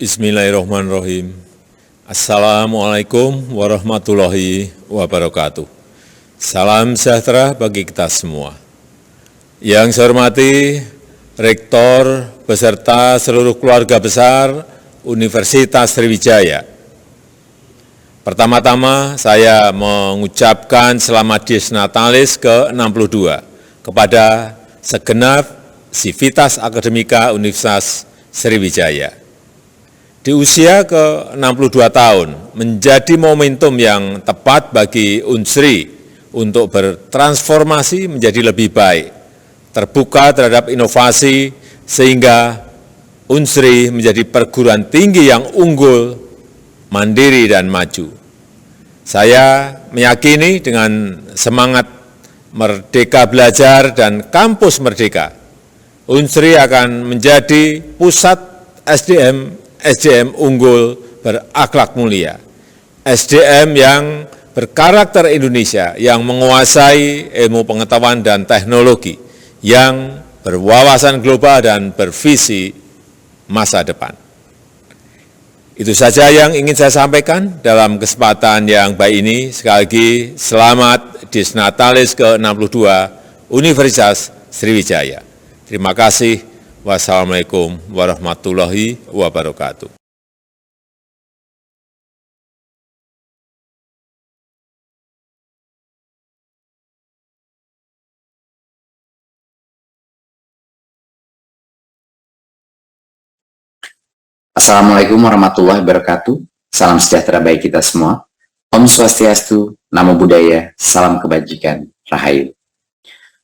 Bismillahirrahmanirrahim. Assalamualaikum warahmatullahi wabarakatuh. Salam sejahtera bagi kita semua. Yang saya hormati Rektor beserta seluruh keluarga besar Universitas Sriwijaya. Pertama-tama saya mengucapkan selamat Dies Natalis ke-62 kepada segenap Sivitas Akademika Universitas Sriwijaya. Di usia ke-62 tahun, menjadi momentum yang tepat bagi Unsri untuk bertransformasi menjadi lebih baik, terbuka terhadap inovasi, sehingga Unsri menjadi perguruan tinggi yang unggul, mandiri, dan maju. Saya meyakini dengan semangat Merdeka Belajar dan Kampus Merdeka, Unsri akan menjadi pusat SDM unggul berakhlak mulia, SDM yang berkarakter Indonesia, yang menguasai ilmu pengetahuan dan teknologi, yang berwawasan global dan bervisi masa depan. Itu saja yang ingin saya sampaikan dalam kesempatan yang baik ini. Sekali lagi, selamat Dies Natalis ke-62 Universitas Sriwijaya. Terima kasih. Wassalamualaikum warahmatullahi wabarakatuh. Assalamualaikum warahmatullahi wabarakatuh. Salam sejahtera bagi kita semua. Om Swastiastu, Namo Buddhaya, salam kebajikan, Rahayu.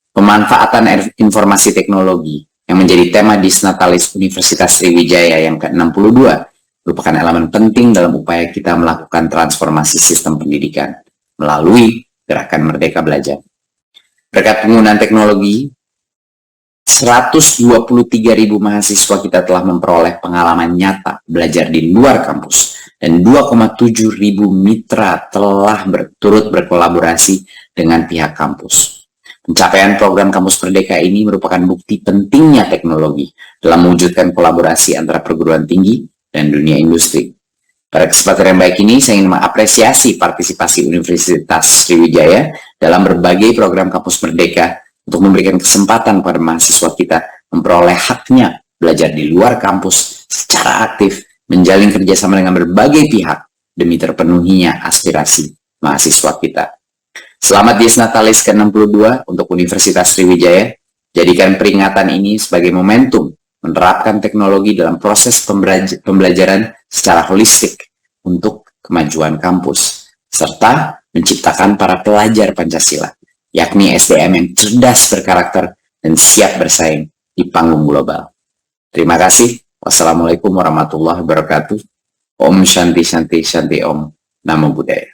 Pemanfaatan informasi teknologi yang menjadi tema Dies Natalis Universitas Sriwijaya yang ke-62 merupakan elemen penting dalam upaya kita melakukan transformasi sistem pendidikan melalui gerakan Merdeka Belajar. Berkat penggunaan teknologi, 123.000 mahasiswa kita telah memperoleh pengalaman nyata belajar di luar kampus, dan 2,7 ribu mitra telah turut berkolaborasi dengan pihak kampus. Pencapaian program Kampus Merdeka ini merupakan bukti pentingnya teknologi dalam mewujudkan kolaborasi antara perguruan tinggi dan dunia industri. Pada kesempatan yang baik ini, saya ingin mengapresiasi partisipasi Universitas Sriwijaya dalam berbagai program Kampus Merdeka untuk memberikan kesempatan pada mahasiswa kita memperoleh haknya belajar di luar kampus secara aktif, menjalin kerjasama dengan berbagai pihak demi terpenuhinya aspirasi mahasiswa kita. Selamat Dies Natalis ke-62 untuk Universitas Sriwijaya. Jadikan peringatan ini sebagai momentum menerapkan teknologi dalam proses pembelajaran secara holistik untuk kemajuan kampus, serta menciptakan para pelajar Pancasila, yakni SDM yang cerdas berkarakter dan siap bersaing di panggung global. Terima kasih. Wassalamualaikum warahmatullahi wabarakatuh. Om Shanti Shanti Shanti Om. Namo Buddhaya.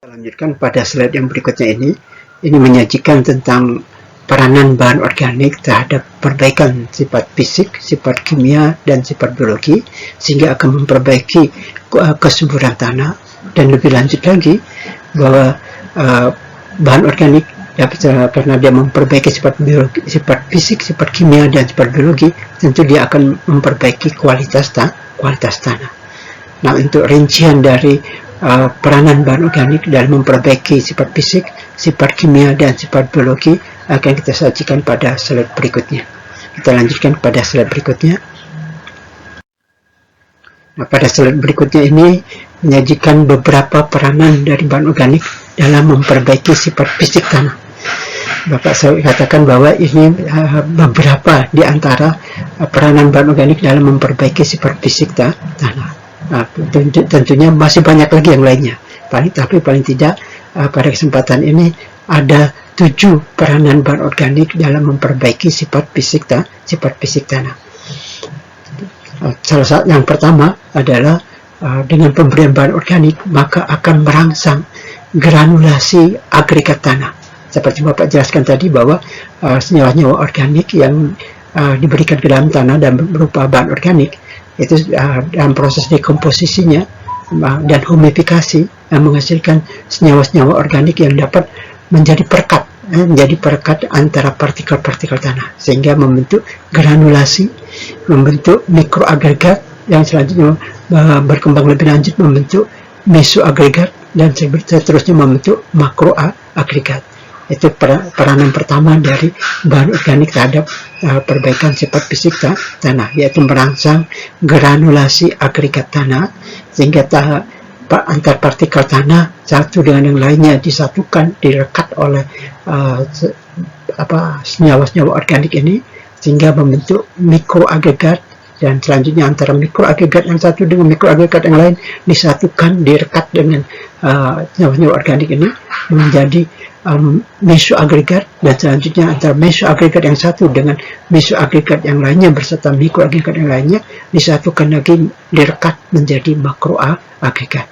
Kita lanjutkan pada slide yang berikutnya ini. Ini menyajikan tentang peranan bahan organik terhadap perbaikan sifat fisik, sifat kimia, dan sifat biologi, sehingga akan memperbaiki kesuburan tanah. Dan lebih lanjut lagi, bahwa bahan organik karena dia memperbaiki sifat biologi, sifat fisik, sifat kimia, dan sifat biologi, tentu dia akan memperbaiki kualitas tanah. Nah, untuk rincian dari peranan bahan organik dalam memperbaiki sifat fisik, sifat kimia, dan sifat biologi akan kita sajikan pada slide berikutnya. Kita lanjutkan pada slide berikutnya. Nah, pada slide berikutnya ini menyajikan beberapa peranan dari bahan organik dalam memperbaiki sifat fisik tanah. Bapak saya katakan bahwa ini beberapa di antara peranan bahan organik dalam memperbaiki sifat fisik tanah. Nah, tentunya masih banyak lagi yang lainnya. Tapi paling tidak pada kesempatan ini ada 7 peranan bahan organik dalam memperbaiki sifat fisik tanah. Salah satu yang pertama adalah dengan pemberian bahan organik maka akan merangsang granulasi agregat tanah. Seperti Bapak jelaskan tadi bahwa senyawa-senyawa organik yang diberikan ke dalam tanah dan berupa bahan organik itu dalam proses dekomposisinya dan humifikasi yang menghasilkan senyawa-senyawa organik yang dapat menjadi perekat antara partikel-partikel tanah sehingga membentuk granulasi, membentuk mikroagregat yang selanjutnya berkembang lebih lanjut membentuk mesoagregat dan seterusnya membentuk makroagregat. Itu peranan pertama dari bahan organik terhadap perbaikan sifat fisik tanah, yaitu merangsang granulasi agregat tanah sehingga antar partikel tanah satu dengan yang lainnya disatukan, direkat oleh senyawa-senyawa organik ini sehingga membentuk mikroagregat, dan selanjutnya antara mikroagregat yang satu dengan mikroagregat yang lain disatukan, direkat dengan senyawa-senyawa organik ini menjadi mesoagregat, dan selanjutnya antara mesoagregat yang satu dengan mesoagregat yang lainnya berserta mikroagregat yang lainnya disatukan lagi, direkat menjadi makroagregat.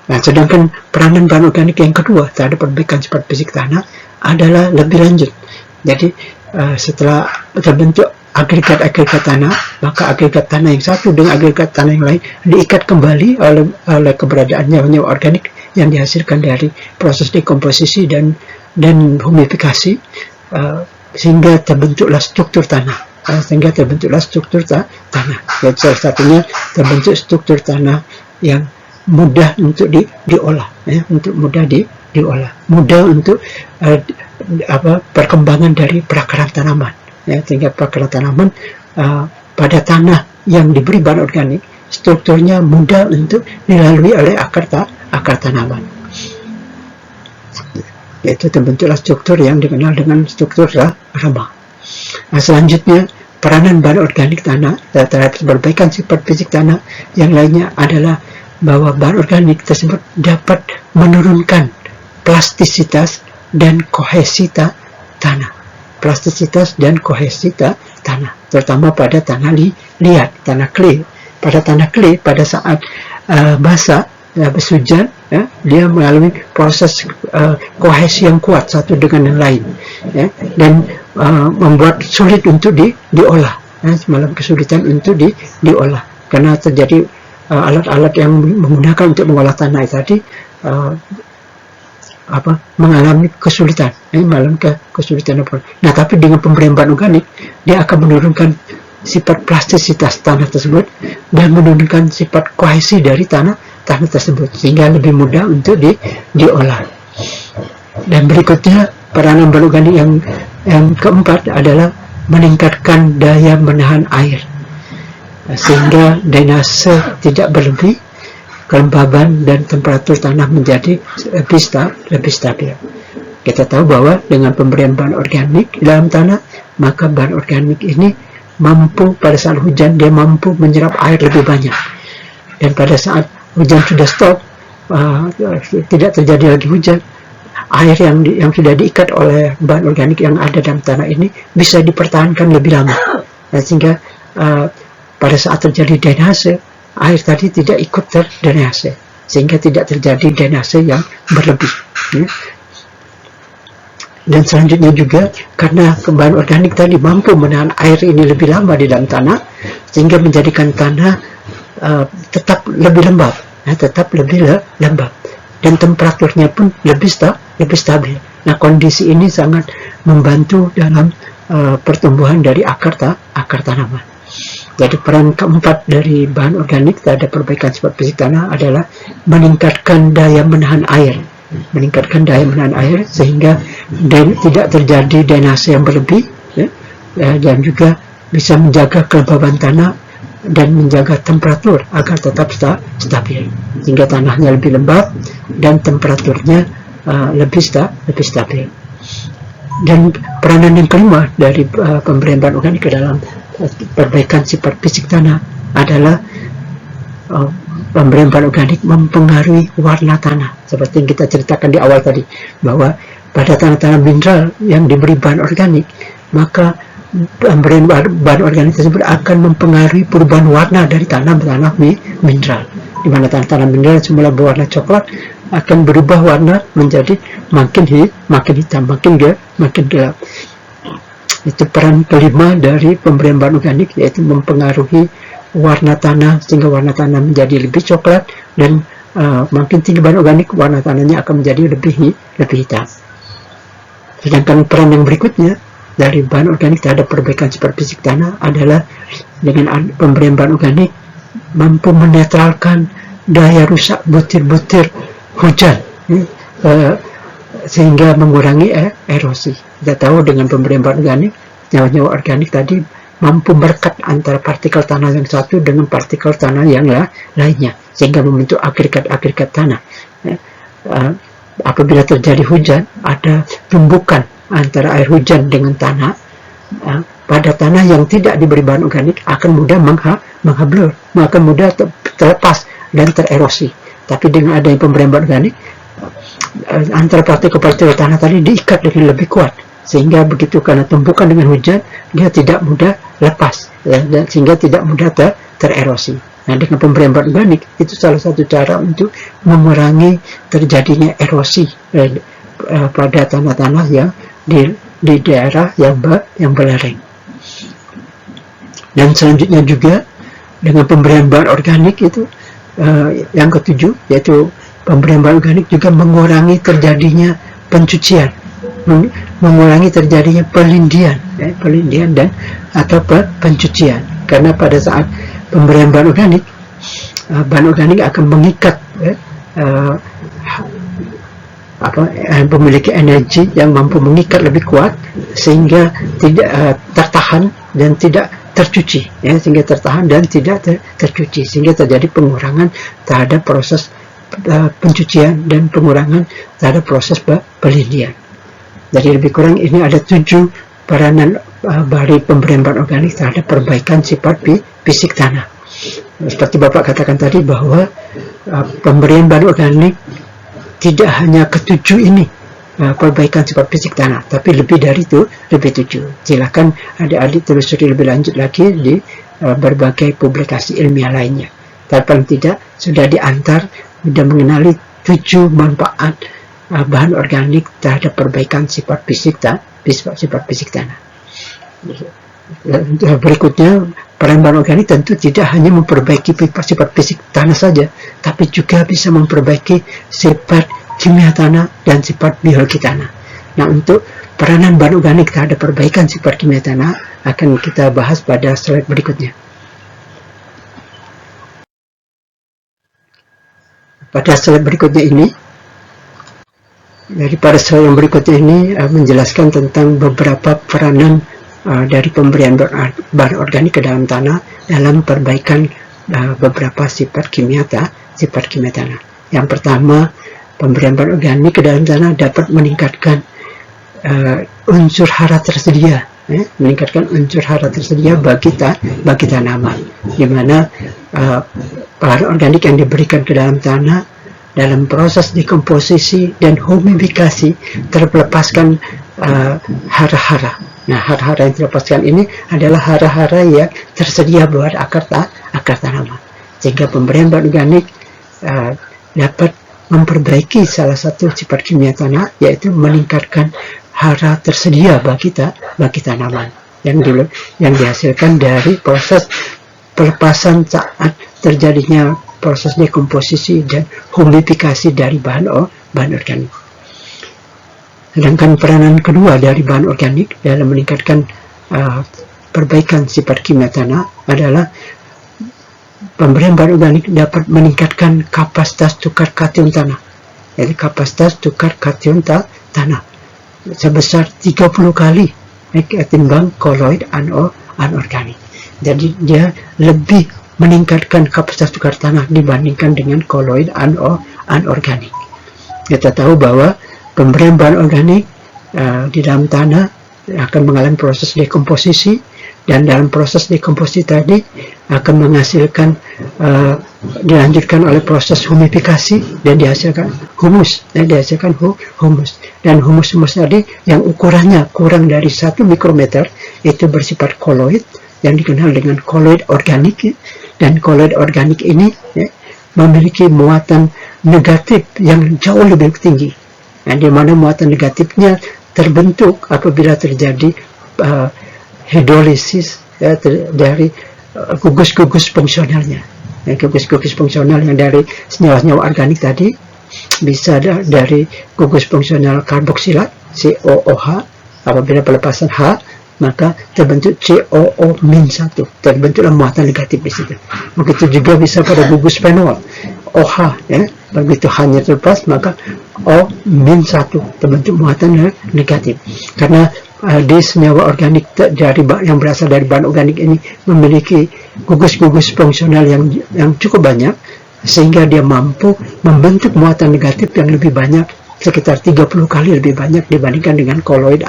Nah, sedangkan peranan bahan organik yang kedua terhadap perbaikan sifat fisik tanah adalah lebih lanjut. Jadi setelah terbentuk agregat-agregat tanah, maka agregat tanah yang satu dengan agregat tanah yang lain diikat kembali oleh keberadaan nyawa-nyawa organik yang dihasilkan dari proses dekomposisi dan humifikasi sehingga terbentuklah struktur tanah. Dan salah satunya terbentuk struktur tanah yang mudah untuk diolah, mudah untuk perkembangan dari perakaran tanaman. Sehingga perakaran tanaman pada tanah yang diberi bahan organik strukturnya mudah untuk dilalui oleh akar tanaman. Yaitu terbentuklah struktur yang dikenal dengan struktur ramah. Nah, selanjutnya peranan bahan organik tanah terhadap perbaikan sifat fisik tanah yang lainnya adalah bahwa bahan organik tersebut dapat menurunkan plastisitas dan kohesi tanah. Tanah, terutama pada tanah liat, tanah clay. Pada tanah clay, pada saat basah, habis hujan, dia melalui proses kohesi yang kuat satu dengan yang lain, dan membuat sulit untuk diolah. Semalam kesulitan untuk diolah karena terjadi alat-alat yang menggunakan untuk mengolah tanah tadi mengalami kesulitan, kesulitan. Nah, tapi dengan pemberian bahan organik dia akan menurunkan sifat plastisitas tanah tersebut dan menurunkan sifat kohesi dari tanah tersebut sehingga lebih mudah untuk diolah. Dan berikutnya peranan bahan organik yang keempat adalah meningkatkan daya menahan air sehingga drainase tidak berlebih, kelembaban dan temperatur tanah menjadi lebih stabil. Kita tahu bahwa dengan pemberian bahan organik dalam tanah, maka bahan organik ini mampu pada saat hujan dia mampu menyerap air lebih banyak. Dan pada saat hujan sudah stop, tidak terjadi lagi hujan, air yang sudah diikat oleh bahan organik yang ada dalam tanah ini bisa dipertahankan lebih lama. Sehingga pada saat terjadi drainase, air tadi tidak ikut terdrainase sehingga tidak terjadi drainase yang berlebih. Dan selanjutnya juga karena bahan organik tadi mampu menahan air ini lebih lama di dalam tanah, sehingga menjadikan tanah tetap lebih lembab, tetap lebih lembab, dan temperaturnya pun lebih stabil. Nah, kondisi ini sangat membantu dalam pertumbuhan dari akar tanaman. Jadi peran keempat dari bahan organik terhadap perbaikan sifat fisik tanah adalah meningkatkan daya menahan air. Sehingga tidak terjadi drainase yang berlebih, dan juga bisa menjaga kelembaban tanah dan menjaga temperatur agar tetap stabil, sehingga tanahnya lebih lembab dan temperaturnya lebih stabil. Dan peranan yang kelima dari pemberian bahan organik ke dalam perbaikan sifat fisik tanah adalah pemberian bahan organik mempengaruhi warna tanah. Seperti yang kita ceritakan di awal tadi, bahwa pada tanah-tanah mineral yang diberi bahan organik, maka pemberian bahan organik tersebut akan mempengaruhi perubahan warna dari tanah mineral. Di mana tanah mineral semula berwarna coklat akan berubah warna menjadi makin hitam, makin gelap. Itu peran kelima dari pemberian bahan organik, yaitu mempengaruhi warna tanah, sehingga warna tanah menjadi lebih coklat, dan makin tinggi bahan organik, warna tanahnya akan menjadi lebih hitam. Sedangkan peran yang berikutnya dari bahan organik terhadap perbaikan sifat fisik tanah adalah dengan pemberian bahan organik mampu menetralkan daya rusak butir-butir hujan, sehingga mengurangi erosi. Kita tahu dengan pemberian bahan organik, nyawa-nyawa organik tadi mampu merekat antara partikel tanah yang satu dengan partikel tanah yang lainnya, sehingga membentuk agregat-agregat tanah. Apabila terjadi hujan, ada tumbukan antara air hujan dengan tanah. Pada tanah yang tidak diberi bahan organik akan mudah menghablur, akan mudah terlepas dan tererosi. Tapi dengan adanya pemberian bahan organik, antara partikel-partikel tanah tadi diikat dengan lebih kuat, sehingga begitu karena tumbukan dengan hujan, dia tidak mudah lepas, dan sehingga tidak mudah tererosi. Nah, dengan pemberian bahan organik itu salah satu cara untuk mengurangi terjadinya erosi pada tanah-tanah yang di daerah yang belereng. Dan selanjutnya juga dengan pemberian bahan organik itu yang ketujuh, yaitu pemberian bahan organik juga mengurangi terjadinya pencucian, mengurangi terjadinya pelindian dan atau pencucian. Karena pada saat pemberian bahan organik akan mengikat memiliki energi yang mampu mengikat lebih kuat, sehingga tidak tertahan dan tidak tercuci, sehingga tertahan dan tidak tercuci, sehingga terjadi pengurangan terhadap proses pencucian dan pengurangan terhadap proses pelindian. Jadi lebih kurang ini ada 7 peranan dari pemberian bahan organik terhadap perbaikan sifat fisik tanah. Seperti Bapak katakan tadi, bahwa pemberian bahan organik tidak hanya ke-7 ini perbaikan sifat fisik tanah, tapi lebih dari itu, lebih 7. Silakan adik-adik telusuri lebih lanjut lagi di berbagai publikasi ilmiah lainnya. Tapi paling tidak sudah mengenali 7 manfaat bahan organik terhadap perbaikan sifat fisik tanah. Berikutnya, peran bahan organik tentu tidak hanya memperbaiki sifat fisik tanah saja, tapi juga bisa memperbaiki sifat kimia tanah dan sifat biologi tanah. Nah, untuk peranan bahan organik terhadap perbaikan sifat kimia tanah akan kita bahas pada slide berikutnya. Pada slide berikutnya ini, pada slide yang berikutnya ini menjelaskan tentang beberapa peranan dari pemberian bahan organik ke dalam tanah dalam perbaikan beberapa sifat kimia tanah. Yang pertama, pemberian bahan organik ke dalam tanah dapat meningkatkan unsur hara tersedia, bagi tanaman, di mana bahan organik yang diberikan ke dalam tanah dalam proses dekomposisi dan humifikasi terlepaskan hara-hara. Nah, hara-hara yang terlepaskan ini adalah hara-hara yang tersedia buat akar tanaman, sehingga pemberian bahan organik dapat memperbaiki salah satu sifat kimia tanah, yaitu meningkatkan hara tersedia bagi tanaman yang dihasilkan dari proses pelepasan saat terjadinya proses dekomposisi dan humifikasi dari bahan organik. Sedangkan peranan kedua dari bahan organik dalam meningkatkan perbaikan sifat kimia tanah adalah pemberian bahan organik dapat meningkatkan kapasitas tukar kation tanah. Jadi kapasitas tukar kation tanah sebesar 30 kali ketimbang koloid anorganik. Jadi dia lebih meningkatkan kapasitas tukar tanah dibandingkan dengan koloid anorganik. Kita tahu bahwa pemberian bahan organik di dalam tanah akan mengalami proses dekomposisi, dan dalam proses dekomposisi tadi akan menghasilkan dilanjutkan oleh proses humifikasi dan dihasilkan humus, dan humus tadi yang ukurannya kurang dari 1 mikrometer itu bersifat koloid yang dikenal dengan koloid organik, dan koloid organik ini memiliki muatan negatif yang jauh lebih tinggi, di mana muatan negatifnya terbentuk apabila terjadi hidrolisis dari gugus-gugus fungsionalnya. Gugus-gugus fungsional yang dari senyawa-senyawa organik tadi bisa dari gugus fungsional karboksilat COOH. Apabila pelepasan H, maka terbentuk COO-1, terbentuklah muatan negatif di situ. Begitu juga bisa pada gugus fenol OH, begitu hanya terlepas maka O-1 terbentuk muatan negatif. Karena di senyawa organik yang berasal dari bahan organik ini memiliki gugus-gugus fungsional yang cukup banyak, sehingga dia mampu membentuk muatan negatif yang lebih banyak, sekitar 30 kali lebih banyak dibandingkan dengan koloid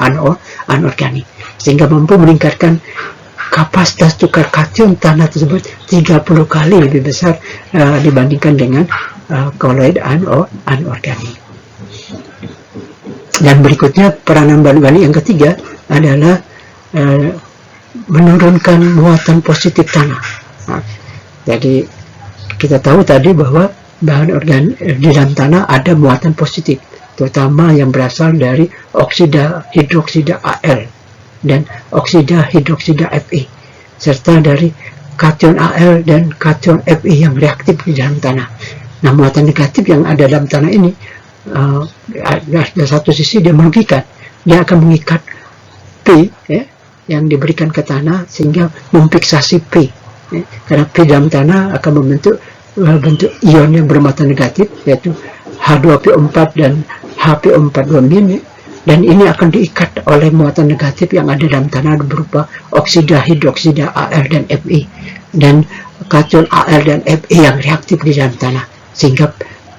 anorganik, sehingga mampu meningkatkan kapasitas tukar kation tanah tersebut 30 kali lebih besar dibandingkan dengan koloid anorganik. Dan berikutnya peranan bahan organik yang ketiga adalah menurunkan muatan positif tanah. Jadi kita tahu tadi bahwa bahan organik di dalam tanah ada muatan positif, terutama yang berasal dari oksida hidroksida Al dan oksida hidroksida Fe, serta dari kation Al dan kation Fe yang reaktif di dalam tanah. Nah, muatan negatif yang ada dalam tanah ini dari satu sisi dia merugikan, dia akan mengikat P yang diberikan ke tanah sehingga memfiksasi P, karena P dalam tanah akan membentuk bentuk ion yang bermuatan negatif, yaitu H2PO4 dan HPO4-2-, dan ini akan diikat oleh muatan negatif yang ada dalam tanah berupa oksida hidroksida Al dan Fe, dan kation Al dan Fe yang reaktif di dalam tanah, sehingga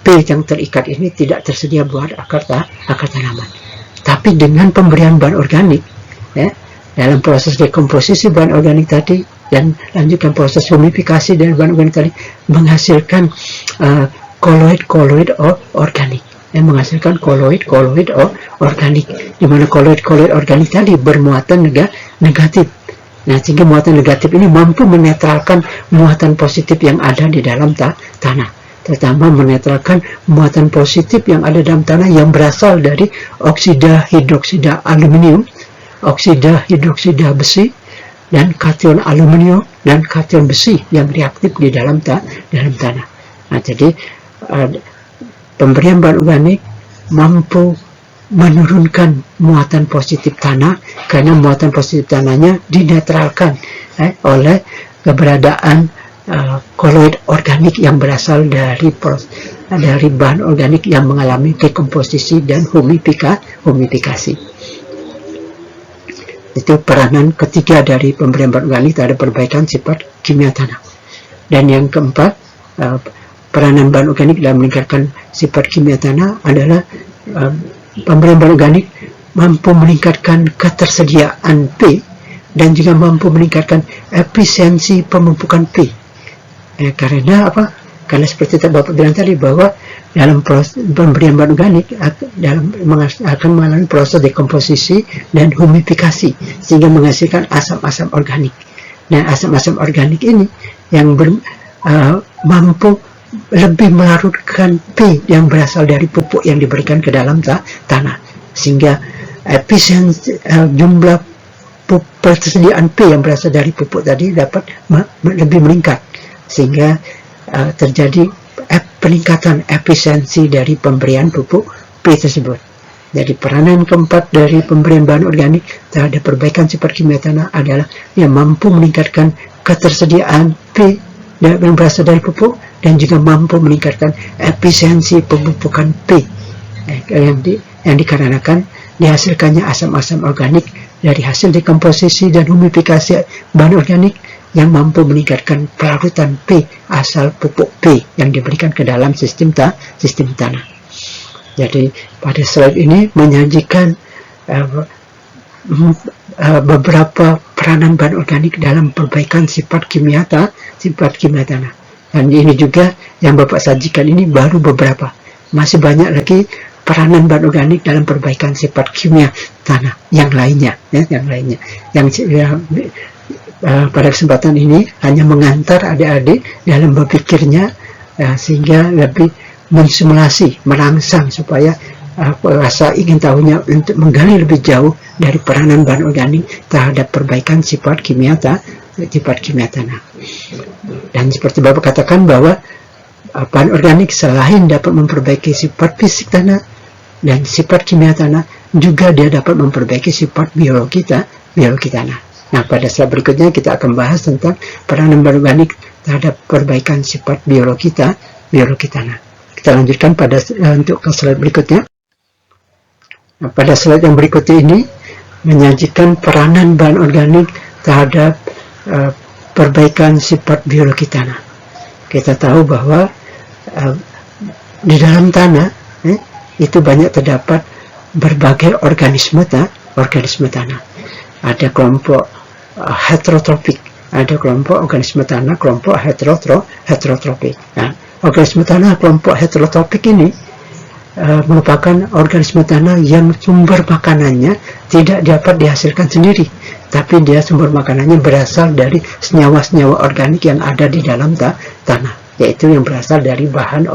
P yang terikat ini tidak tersedia buat akar tanaman. Tapi dengan pemberian bahan organik, dalam proses dekomposisi bahan organik tadi dan lanjutkan proses humifikasi dan bahan organik tadi menghasilkan koloid organik, menghasilkan koloid organik, di mana koloid organik tadi bermuatan negatif. Nah, sehingga muatan negatif ini mampu menetralkan muatan positif yang ada di dalam tanah, terutama menetralkan muatan positif yang ada dalam tanah yang berasal dari oksida hidroksida aluminium, oksida hidroksida besi, dan kation aluminium dan kation besi yang reaktif di dalam tanah. Nah, jadi pemberian bahan organik mampu menurunkan muatan positif tanah, karena muatan positif tanahnya dinetralkan oleh keberadaan koloid organik yang berasal dari bahan organik yang mengalami dekomposisi dan humifikasi. Itu peranan ketiga dari pemberian bahan organik terhadap perbaikan sifat kimia tanah. Dan yang keempat, peranan bahan organik dalam meningkatkan sifat kimia tanah adalah pemberian bahan organik mampu meningkatkan ketersediaan P dan juga mampu meningkatkan efisiensi pemupukan P. Karena apa? Karena seperti Bapak bilang tadi bahwa dalam proses pemberian bahan organik akan mengalami proses dekomposisi dan humifikasi sehingga menghasilkan asam-asam organik. Nah, asam-asam organik ini yang mampu lebih melarutkan P yang berasal dari pupuk yang diberikan ke dalam tanah, sehingga efisiensi jumlah persediaan P yang berasal dari pupuk tadi dapat lebih meningkat, sehingga terjadi peningkatan efisiensi dari pemberian pupuk P tersebut. Jadi peranan keempat dari pemberian bahan organik terhadap perbaikan sifat kimia tanah adalah yang mampu meningkatkan ketersediaan P yang berasal dari pupuk dan juga mampu meningkatkan efisiensi pemupukan P yang dikarenakan dihasilkannya asam-asam organik dari hasil dekomposisi dan humifikasi bahan organik yang mampu meningkatkan pelarutan P asal pupuk P yang diberikan ke dalam sistem tanah. Jadi pada slide ini menyajikan beberapa peranan bahan organik dalam perbaikan sifat kimia tanah. Dan ini juga yang Bapak sajikan ini baru beberapa. Masih banyak lagi peranan bahan organik dalam perbaikan sifat kimia tanah yang lainnya, pada kesempatan ini hanya mengantar adik-adik dalam berpikirnya, sehingga lebih mensimulasi, merangsang supaya rasa ingin tahunya untuk menggali lebih jauh dari peranan bahan organik terhadap perbaikan sifat kimia tanah. Dan seperti Bapak katakan bahwa bahan organik selain dapat memperbaiki sifat fisik tanah dan sifat kimia tanah, juga dia dapat memperbaiki sifat biologi tanah. Nah, pada slide berikutnya kita akan bahas tentang peranan bahan organik terhadap perbaikan sifat biologi tanah. Kita lanjutkan untuk ke slide berikutnya. Nah, pada slide yang berikutnya ini menyajikan peranan bahan organik terhadap perbaikan sifat biologi tanah. Kita tahu bahwa di dalam tanah itu banyak terdapat berbagai organisme tanah. Ada kelompok heterotropik, ada kelompok organisme tanah kelompok heterotropik. Nah, organisme tanah kelompok heterotropik ini merupakan organisme tanah yang sumber makanannya tidak dapat dihasilkan sendiri, tapi dia sumber makanannya berasal dari senyawa-senyawa organik yang ada di dalam tanah, yaitu yang berasal dari bahan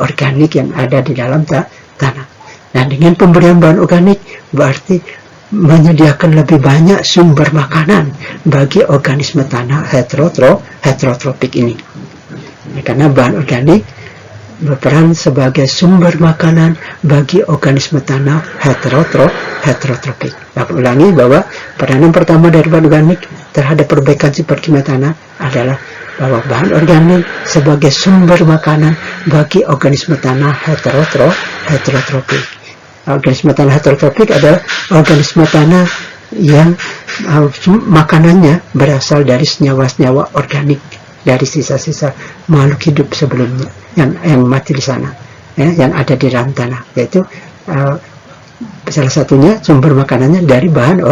organik yang ada di dalam tanah. Nah, dengan pemberian bahan organik berarti menyediakan lebih banyak sumber makanan bagi organisme tanah heterotropik ini. Karena bahan organik berperan sebagai sumber makanan bagi organisme tanah heterotropik. Dapat ulangi bahwa peranan pertama dari bahan organik terhadap perbaikan sifat kimia tanah adalah bahwa bahan organik sebagai sumber makanan bagi organisme tanah heterotropik. Organisme tanah heterotropik adalah organisme tanah yang makanannya berasal dari senyawa-senyawa organik dari sisa-sisa makhluk hidup sebelumnya yang mati di sana, yang ada di dalam tanah, yaitu salah satunya sumber makanannya dari bahan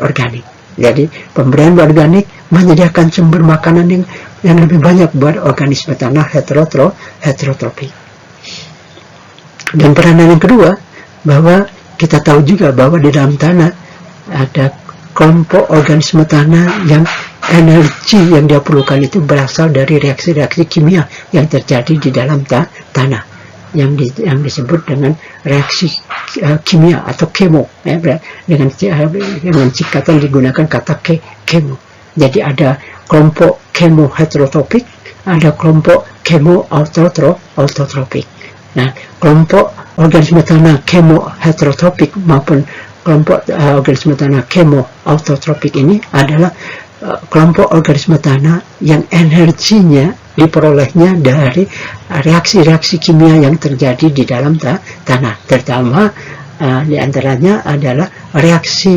organik. Jadi pemberian bahan organik menyediakan sumber makanan yang lebih banyak buat organisme tanah heterotropik. Dan peranan yang kedua, bahwa kita tahu juga bahwa di dalam tanah ada kelompok organisme tanah yang energi yang dia perlukan itu berasal dari reaksi-reaksi kimia yang terjadi di dalam tanah, yang disebut dengan reaksi kimia atau kemo, dengan singkatan digunakan kata kemo. Jadi ada kelompok kemo heterotropik, ada kelompok kemo autotropik. Nah, kelompok organisme tanah kemo heterotropik maupun kelompok organisme tanah kemo autotropik ini adalah kelompok organisme tanah yang energinya diperolehnya dari reaksi-reaksi kimia yang terjadi di dalam tanah, terutama diantaranya adalah reaksi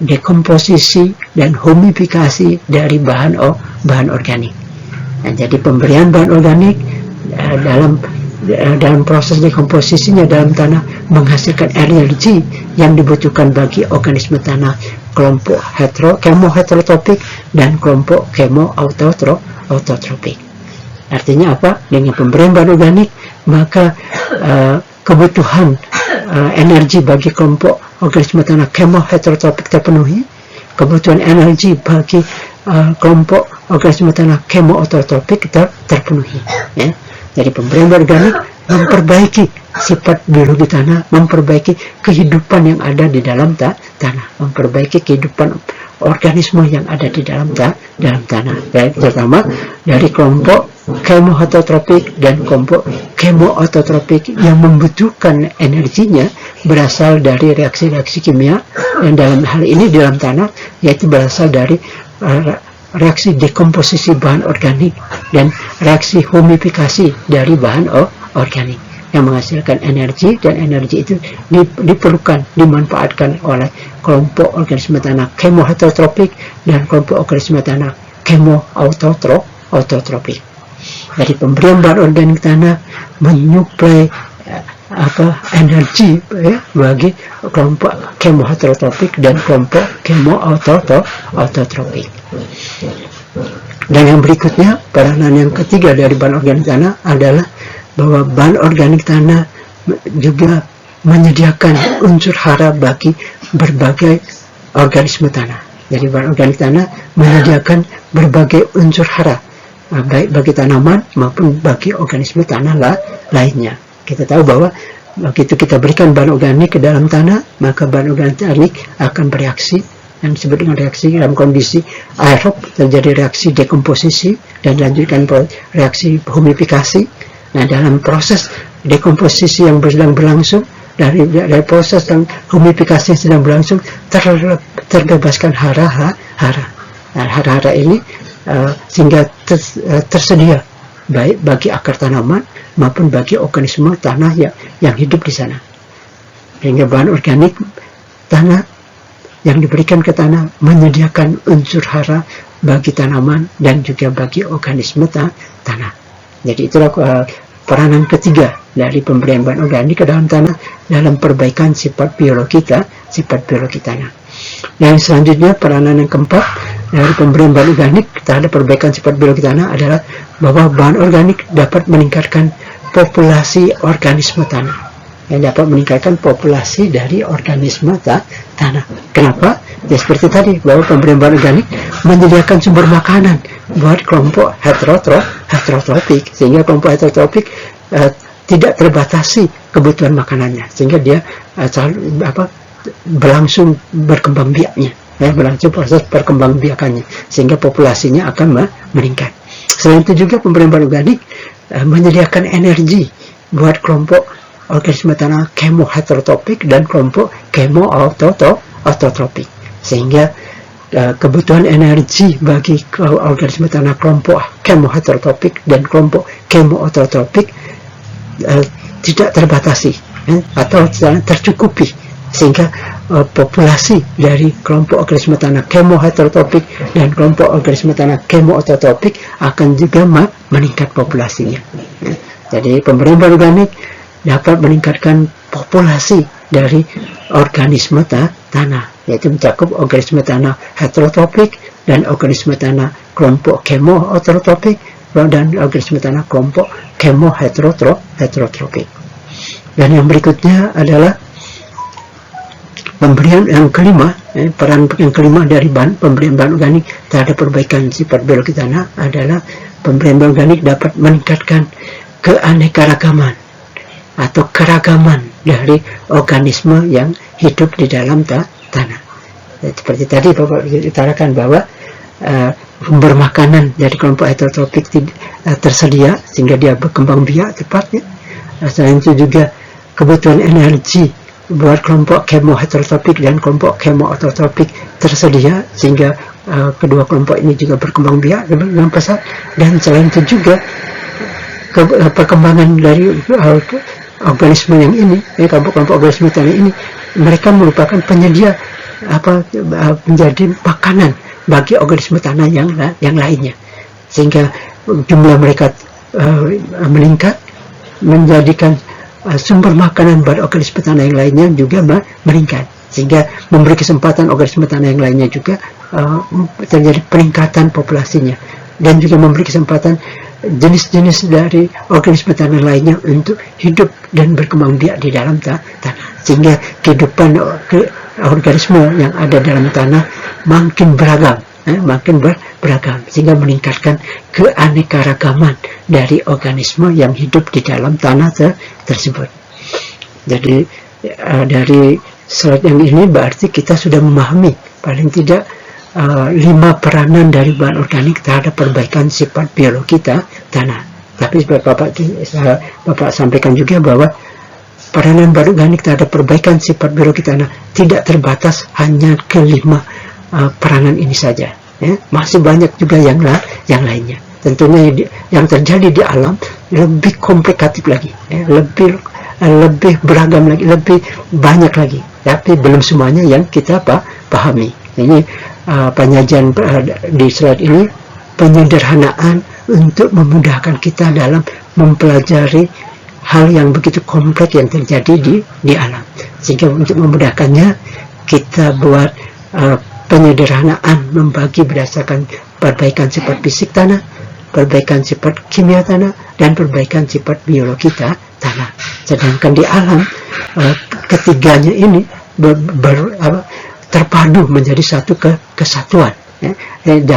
dekomposisi dan humifikasi dari bahan organik. Nah, jadi pemberian bahan organik dalam proses dekomposisinya dalam tanah menghasilkan energi yang dibutuhkan bagi organisme tanah kelompok kemo heterotropik dan kelompok kemo autotropik. Artinya apa? Dengan pemberian bahan organik maka kebutuhan energi bagi kelompok organisme tanah kemo heterotropik terpenuhi, kebutuhan energi bagi kelompok organisme tanah kemo autotropik terpenuhi, ya. Jadi pemberian bahan organik memperbaiki sifat biologi tanah, memperbaiki kehidupan yang ada di dalam tanah, memperbaiki kehidupan organisme yang ada di dalam tanah, terutama dari kelompok kemoautotropik dan kelompok kemoautotropik yang membutuhkan energinya berasal dari reaksi-reaksi kimia, dan dalam hal ini di dalam tanah yaitu berasal dari reaksi dekomposisi bahan organik dan reaksi humifikasi dari bahan organik yang menghasilkan energi, dan energi itu dimanfaatkan oleh kelompok organisme tanah kemoautotropik dan kelompok organisme tanah kemoautotropik. Jadi pemberian bahan organik tanah menyuplai energi bagi kelompok kemoautotropik dan kelompok kemoautotropik. Dan yang berikutnya, peranan yang ketiga dari bahan organik tanah adalah bahwa bahan organik tanah juga menyediakan unsur hara bagi berbagai organisme tanah. Jadi bahan organik tanah menyediakan berbagai unsur hara, baik bagi tanaman maupun bagi organisme tanah lainnya. Kita tahu bahwa begitu kita berikan bahan organik ke dalam tanah, maka bahan organik akan bereaksi yang disebut dengan reaksi dalam kondisi aerob, terjadi reaksi dekomposisi dan dilanjutkan reaksi humifikasi. Nah, dalam proses dekomposisi yang sedang berlangsung, dari proses yang humifikasi yang sedang berlangsung, terbebaskan hara-hara. Nah, hara-hara ini sehingga tersedia baik bagi akar tanaman maupun bagi organisme tanah yang hidup di sana. Sehingga bahan organik tanah yang diberikan ke tanah menyediakan unsur hara bagi tanaman dan juga bagi organisme tanah. Jadi itulah peranan ketiga dari pemberian bahan organik ke dalam tanah dalam perbaikan sifat biologi tanah. Yang selanjutnya, peranan yang keempat dari pemberian bahan organik terhadap perbaikan sifat biologi tanah adalah bahwa bahan organik dapat meningkatkan populasi organisme tanah. Yang dapat meningkatkan populasi dari organisme tanah. Kenapa? Ya seperti tadi, bahwa pemberian bahan organik menyediakan sumber makanan buat kelompok heterotropik, sehingga kelompok heterotropik tidak terbatasi kebutuhan makanannya, sehingga dia berlangsung berkembang biaknya, berlangsung proses perkembangbiakannya, sehingga populasinya akan meningkat. Selain itu juga pemberian bahan organik menyediakan energi buat kelompok organisme tanah kemoheterotropik dan kelompok kemoautotropik, sehingga kebutuhan energi bagi organisme tanah kelompok kemoheterotropik dan kelompok kemoautotropik tidak terbatasi atau tercukupi, sehingga populasi dari kelompok organisme tanah kemoheterotropik dan kelompok organisme tanah kemoautotropik akan juga meningkat populasinya. Jadi pemberian bahan organik dapat meningkatkan populasi dari organisme tanah, yaitu mencakup organisme tanah heterotropik dan organisme tanah kelompok kemoautotropik dan organisme tanah kelompok kemoheterotropik. Dan yang berikutnya adalah pemberian yang kelima, peran yang kelima dari pemberian bahan organik terhadap perbaikan sifat biologi tanah adalah pemberian bahan organik dapat meningkatkan keanekaragaman atau keragaman dari organisme yang hidup di dalam tanah. Seperti tadi Bapak utarakan bahwa sumber makanan dari kelompok heterotropik tersedia sehingga dia berkembang biak cepatnya. Selain itu juga kebutuhan energi buat kelompok kemoheterotropik dan kelompok kemoautotropik tersedia sehingga kedua kelompok ini juga berkembang biak dengan pesat. Dan selain itu juga perkembangan dari organisme yang ini, kelompok organisme tanah ini, mereka merupakan penyedia menjadi makanan bagi organisme tanah yang lainnya, sehingga jumlah mereka meningkat, menjadikan sumber makanan bagi organisme tanah yang lainnya juga meningkat, sehingga memberi kesempatan organisme tanah yang lainnya juga terjadi peningkatan populasinya, dan juga memberi kesempatan jenis-jenis dari organisme tanah lainnya untuk hidup dan berkembang biak di dalam tanah, sehingga kehidupan organisme yang ada dalam tanah makin beragam, makin beragam, sehingga meningkatkan keanekaragaman dari organisme yang hidup di dalam tanah tersebut. Jadi dari slide yang ini berarti kita sudah memahami paling tidak 5 peranan dari bahan organik terhadap perbaikan sifat biologi tanah. Tapi Bapak sampaikan juga bahwa peranan bahan organik terhadap perbaikan sifat biologi tanah tidak terbatas hanya ke 5 peranan ini saja, ya. Masih banyak juga yang lainnya. Tentunya yang terjadi di alam lebih komplikatif lagi, ya. lebih beragam lagi, lebih banyak lagi. Tapi belum semuanya yang kita pahami. Ini penyajian di slide ini penyederhanaan untuk memudahkan kita dalam mempelajari hal yang begitu kompleks yang terjadi di alam. Sehingga untuk memudahkannya kita buat penyederhanaan, membagi berdasarkan perbaikan sifat fisik tanah, perbaikan sifat kimia tanah, dan perbaikan sifat biologi tanah. Sedangkan di alam ketiganya ini terpadu menjadi satu kesatuan, ya.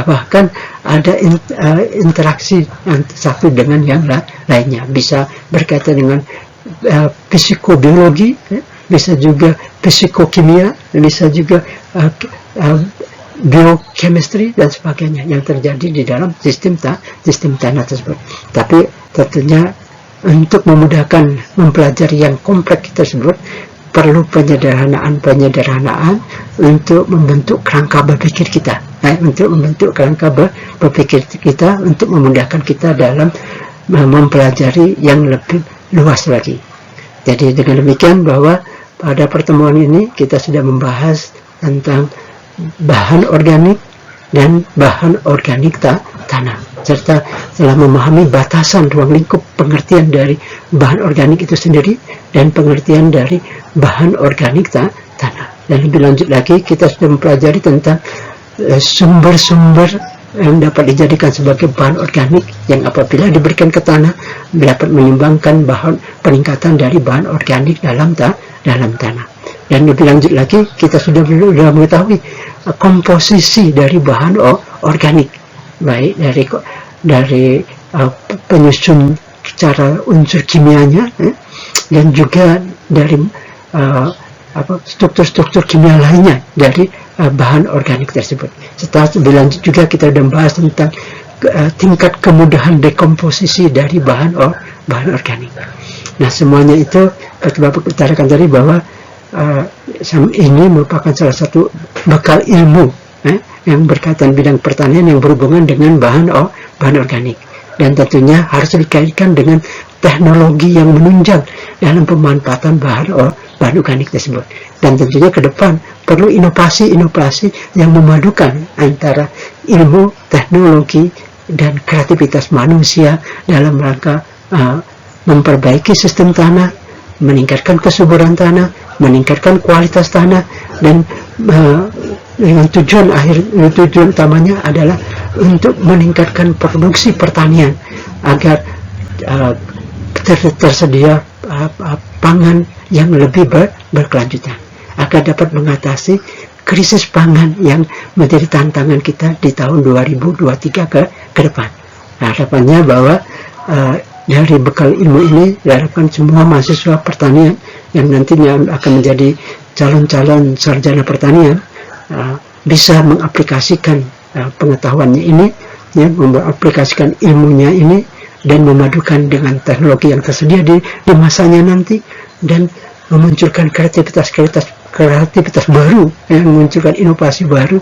Bahkan ada interaksi satu dengan yang lainnya, bisa berkaitan dengan psikobiologi, ya. Bisa juga psikokimia, bisa juga biochemistry dan sebagainya yang terjadi di dalam sistem tanah tersebut. Tapi tentunya untuk memudahkan mempelajari yang kompleks tersebut perlu penyederhanaan untuk membentuk kerangka berpikir kita, untuk membentuk kerangka berpikir kita untuk memudahkan kita dalam mempelajari yang lebih luas lagi. Jadi dengan demikian bahwa pada pertemuan ini kita sudah membahas tentang bahan organik dan bahan organik tanah, serta telah memahami batasan ruang lingkup pengertian dari bahan organik itu sendiri dan pengertian dari bahan organik tanah. Dan lebih lanjut lagi kita sudah mempelajari tentang sumber-sumber yang dapat dijadikan sebagai bahan organik yang apabila diberikan ke tanah dapat menyumbangkan peningkatan dari bahan organik dalam tanah. Dan lebih lanjut lagi kita sudah mengetahui komposisi dari bahan organik, baik dari penyusun secara unsur kimianya, dan juga dari struktur-struktur kimia lainnya dari bahan organik tersebut. Setelah lebih lanjut juga kita sudah membahas tentang tingkat kemudahan dekomposisi dari bahan organik. Nah, semuanya itu Bapak utarakan tadi bahwa ini merupakan salah satu bekal ilmu yang berkaitan bidang pertanian yang berhubungan dengan bahan organik, dan tentunya harus dikaitkan dengan teknologi yang menunjang dalam pemanfaatan bahan organik tersebut. Dan tentunya ke depan perlu inovasi-inovasi yang memadukan antara ilmu, teknologi, dan kreativitas manusia dalam rangka memperbaiki sistem tanah, meningkatkan kesuburan tanah, meningkatkan kualitas tanah, dan dengan tujuan utamanya adalah untuk meningkatkan produksi pertanian agar tersedia pangan yang lebih berkelanjutan, agar dapat mengatasi krisis pangan yang menjadi tantangan kita di tahun 2023 ke depan. Harapannya bahwa dari bekal ilmu ini diharapkan semua mahasiswa pertanian yang nantinya akan menjadi calon-calon sarjana pertanian bisa mengaplikasikan pengetahuannya ini, ya, mengaplikasikan ilmunya ini, dan memadukan dengan teknologi yang tersedia di masanya nanti, dan memunculkan kreativitas baru, yang memunculkan inovasi baru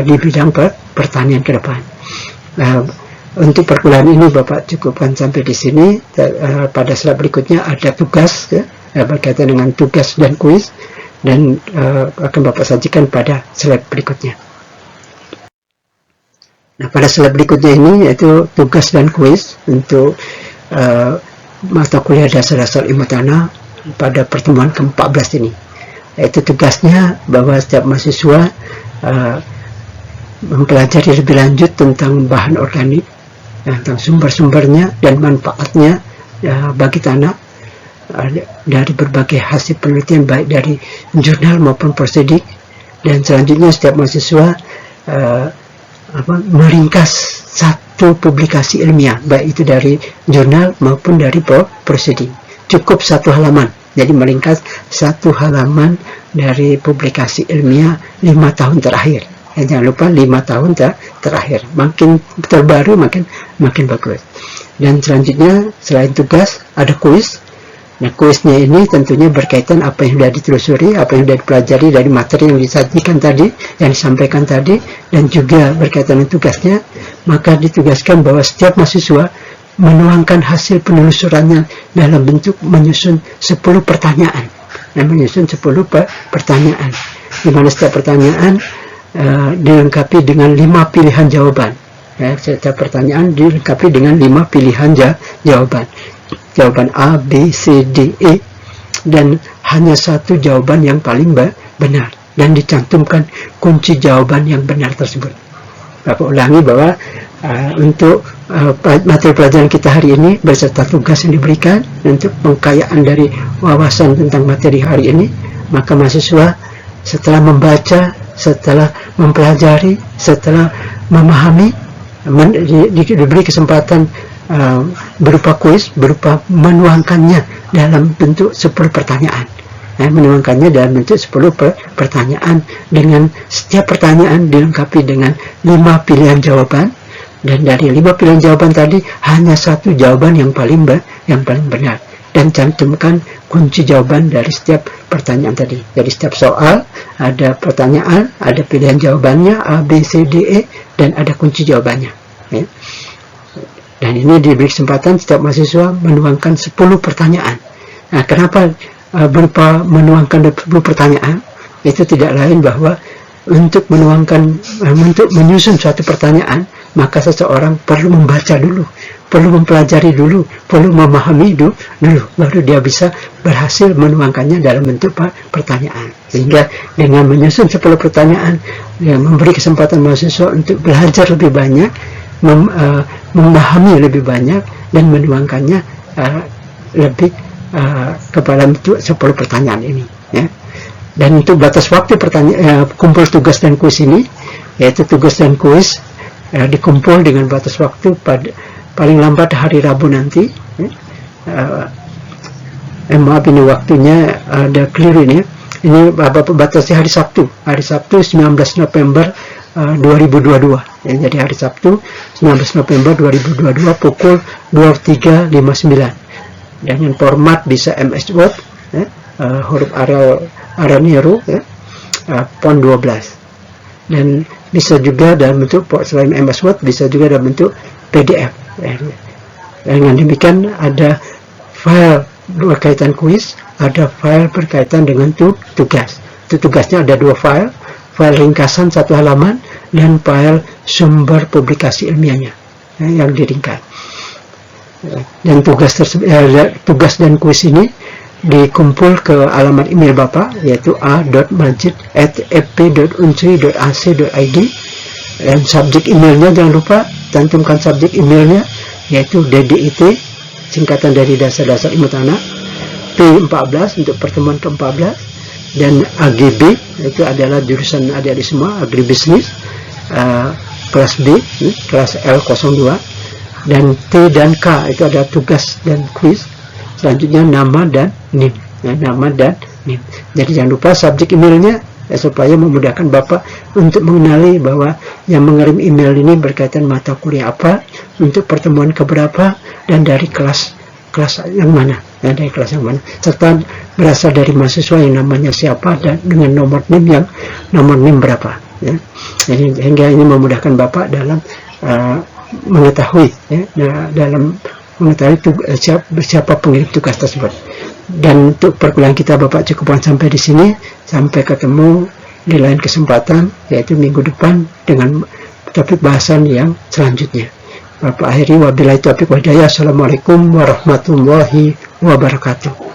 di bidang pertanian ke depan. Untuk perkuliahan ini Bapak cukupkan sampai di sini. Pada slide berikutnya ada tugas, ya, berkaitan dengan tugas dan kuis, dan akan Bapak sajikan pada slide berikutnya. Nah, pada slide berikutnya ini yaitu tugas dan kuis untuk mata kuliah dasar-dasar ilmu tanah pada pertemuan ke-14 ini. Yaitu tugasnya bahwa setiap mahasiswa mempelajari lebih lanjut tentang bahan organik, tentang sumber-sumbernya dan manfaatnya bagi tanah dari berbagai hasil penelitian baik dari jurnal maupun prosedik. Dan selanjutnya setiap mahasiswa meringkas satu publikasi ilmiah, baik itu dari jurnal maupun dari proceeding. Cukup satu halaman. Jadi meringkas satu halaman dari publikasi ilmiah 5 tahun terakhir. Jangan lupa 5 tahun terakhir. Makin terbaru makin bagus. Dan selanjutnya selain tugas ada kuis. Nah, kuisnya ini tentunya berkaitan apa yang sudah ditelusuri, apa yang sudah dipelajari dari materi yang disajikan tadi, yang disampaikan tadi, dan juga berkaitan dengan tugasnya. Maka ditugaskan bahwa setiap mahasiswa menuangkan hasil penelusurannya dalam bentuk menyusun 10 pertanyaan. Menyusun 10 pertanyaan. Di mana setiap pertanyaan dilengkapi dengan 5 pilihan jawaban. Setiap pertanyaan dilengkapi dengan 5 pilihan jawaban. Jawaban A, B, C, D, E, dan hanya satu jawaban yang paling benar, dan dicantumkan kunci jawaban yang benar tersebut. Bapak ulangi bahwa untuk materi pelajaran kita hari ini beserta tugas yang diberikan untuk pengkayaan dari wawasan tentang materi hari ini, maka mahasiswa setelah membaca, setelah mempelajari, setelah memahami, diberi kesempatan berupa kuis, berupa menuangkannya dalam bentuk 10 pertanyaan. Menuangkannya dalam bentuk 10 pertanyaan, dengan setiap pertanyaan dilengkapi dengan 5 pilihan jawaban, dan dari 5 pilihan jawaban tadi hanya satu jawaban yang paling benar, dan cantumkan kunci jawaban dari setiap pertanyaan tadi. Jadi setiap soal ada pertanyaan, ada pilihan jawabannya A, B, C, D, E, dan ada kunci jawabannya. Dan ini diberi kesempatan setiap mahasiswa menuangkan 10 pertanyaan. Nah, kenapa berupa menuangkan 10 pertanyaan? Itu tidak lain bahwa untuk untuk menyusun suatu pertanyaan, maka seseorang perlu membaca dulu, perlu mempelajari dulu, perlu memahami dulu, baru dia bisa berhasil menuangkannya dalam bentuk pertanyaan. Sehingga dengan menyusun 10 pertanyaan, memberi kesempatan mahasiswa untuk belajar lebih banyak, memahami lebih banyak, dan menuangkannya lebih kepada bentuk 10 pertanyaan ini, ya. Dan untuk batas waktu kumpul tugas dan kuis ini, yaitu tugas dan kuis dikumpul dengan batas waktu pada paling lambat hari Rabu nanti, maaf ini waktunya ada keliru ini, ini batasnya hari Sabtu 19 November 2022. Jadi hari Sabtu 19 November 2022 pukul 23.59. Dengan format bisa MS Word, huruf Aramiro, font 12, dan bisa juga dalam bentuk, selain MS Word, bisa juga dalam bentuk PDF. Dengan demikian ada file berkaitan kuis, ada file berkaitan dengan tugas. Tugasnya ada 2 file ringkasan 1 halaman, dan file sumber publikasi ilmiahnya yang diringkas. Dan tugas dan kuis ini dikumpul ke alamat email Bapak, yaitu a.majid@fp.unsri.ac.id, dan subjek emailnya jangan lupa cantumkan subjek emailnya, yaitu DDIT, singkatan dari dasar-dasar ilmu tanah, P14 untuk pertemuan ke-14, dan AGB itu adalah jurusan adik-adik semua, agribisnis, kelas B, kelas L02, dan T dan K itu ada tugas dan kuis. Selanjutnya nama dan NIM, nama dan NIM. Jadi jangan lupa subjek emailnya, supaya memudahkan Bapak untuk mengenali bahwa yang mengirim email ini berkaitan mata kuliah apa, untuk pertemuan keberapa, dan dari kelas yang mana, serta berasal dari mahasiswa yang namanya siapa, dan dengan nomor NIM berapa, ya. Jadi sehingga ini memudahkan Bapak dalam mengetahui, ya, dalam mengetahui siapa pengirim tugas tersebut. Dan untuk perkuliahan kita Bapak cukupkan sampai di sini. Sampai ketemu di lain kesempatan, yaitu minggu depan dengan topik bahasan yang selanjutnya. Bapak akhiri, wabillahi taufiq wal hidayah. Assalamualaikum warahmatullahi wabarakatuh.